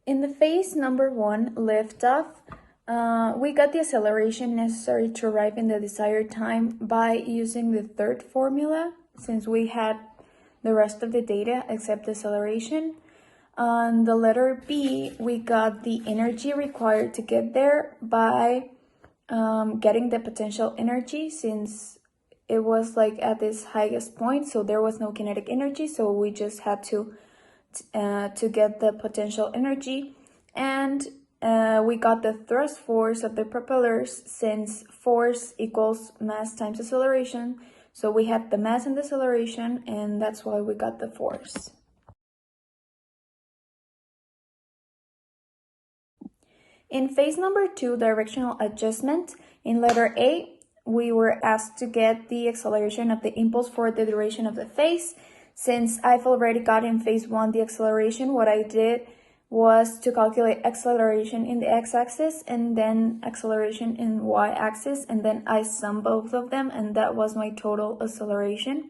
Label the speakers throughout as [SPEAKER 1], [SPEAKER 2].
[SPEAKER 1] In the phase number 1, liftoff, we got the acceleration necessary to arrive in the desired time by using the third formula, since we had the rest of the data except the acceleration. On the letter B, we got the energy required to get there by getting the potential energy, since it was like at this highest point, so there was no kinetic energy, so we just had to get the potential energy. And we got the thrust force of the propellers, since force equals mass times acceleration, so we had the mass and the acceleration, and that's why we got the force. In phase number 2, directional adjustment, in letter A, we were asked to get the acceleration of the impulse for the duration of the phase. Since I've already got in phase 1 the acceleration, what I did was to calculate acceleration in the x-axis and then acceleration in y-axis, and then I sum both of them, and that was my total acceleration.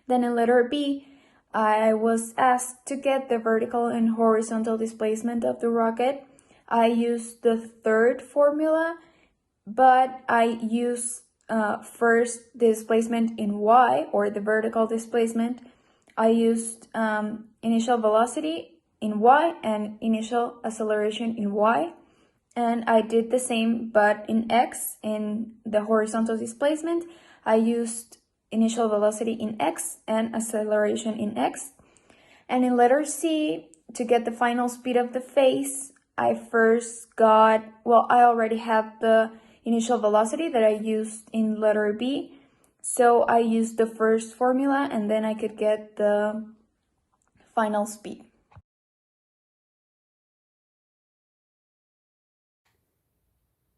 [SPEAKER 1] Then in letter B, I was asked to get the vertical and horizontal displacement of the rocket. I used the third formula, but I used first the displacement in y, or the vertical displacement. I used initial velocity in y and initial acceleration in y. And I did the same, but in x, in the horizontal displacement, I used initial velocity in x and acceleration in x. And in letter C, to get the final speed of the phase, I first got, I already had the initial velocity that I used in letter B, so I used the first formula, and then I could get the final speed.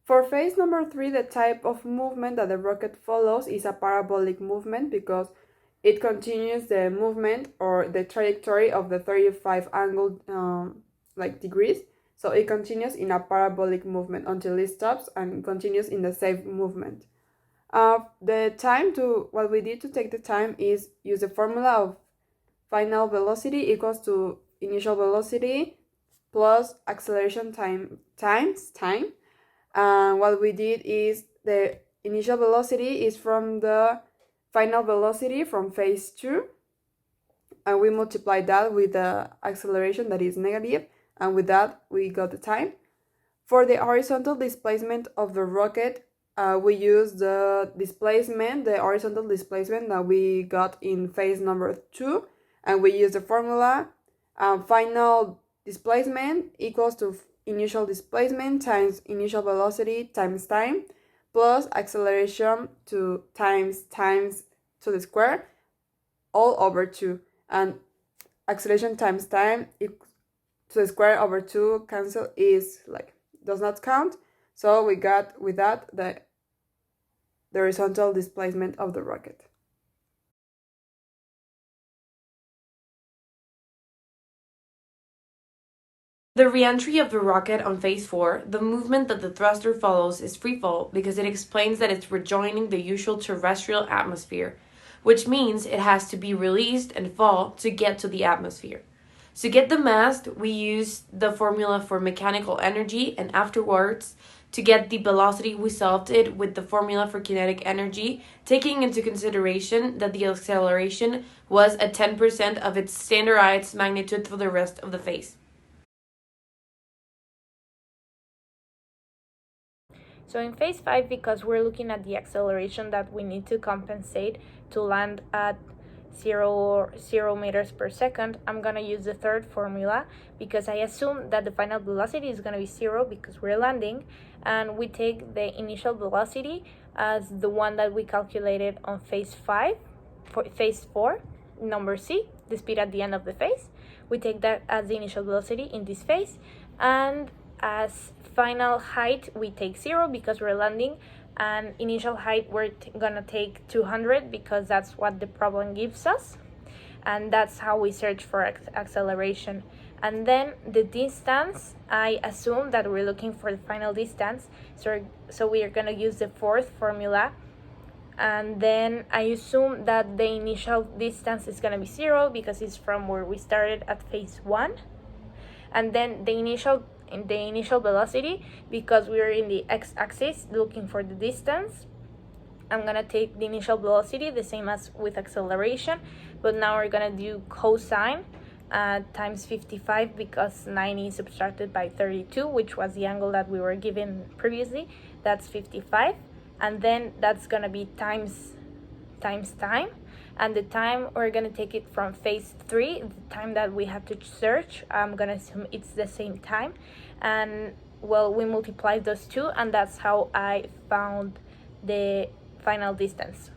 [SPEAKER 2] For phase number 3, the type of movement that the rocket follows is a parabolic movement, because it continues the movement or the trajectory of the 35 angle degrees. So it continues in a parabolic movement until it stops and continues in the same movement. The time to, what we need to take the time is use the formula of final velocity equals to initial velocity plus acceleration time times time. And what we did is the initial velocity is from the final velocity from phase 2, and we multiply that with the acceleration that is negative, and with that we got the time. For the horizontal displacement of the rocket, we use the horizontal displacement that we got in phase number 2, and we use the formula final displacement equals to initial displacement times initial velocity times time plus acceleration to times to the square all over 2, and acceleration times time to the square over 2 cancel is does not count, so we got with that the horizontal displacement of the rocket.
[SPEAKER 3] The reentry of the rocket on phase 4, the movement that the thruster follows is freefall because it explains that it's rejoining the usual terrestrial atmosphere, which means it has to be released and fall to get to the atmosphere. To get the mast, we use the formula for mechanical energy, and afterwards, to get the velocity, we solved it with the formula for kinetic energy, taking into consideration that the acceleration was at 10% of its standardized magnitude for the rest of the phase.
[SPEAKER 4] So in phase 5, because we're looking at the acceleration that we need to compensate to land at 0 meters per second, I'm going to use the third formula, because I assume that the final velocity is going to be 0 because we're landing, and we take the initial velocity as the one that we calculated on phase 5, for phase 4, number C, the speed at the end of the phase. We take that as the initial velocity in this phase, and as final height we take 0 because we're landing, and initial height we're gonna take 200 because that's what the problem gives us, and that's how we search for acceleration. And then the distance, I assume that we're looking for the final distance, so we are gonna use the fourth formula, and then I assume that the initial distance is gonna be 0 because it's from where we started at phase 1. and then the initial velocity, because we're in the x-axis looking for the distance. I'm gonna take the initial velocity, the same as with acceleration, but now we're gonna do cosine times 55, because 90 is subtracted by 32, which was the angle that we were given previously. That's 55, and then that's gonna be times time, and the time, we're gonna take it from phase 3, the time that we have to search. I'm gonna assume it's the same time, and well, we multiply those two, and that's how I found the final distance.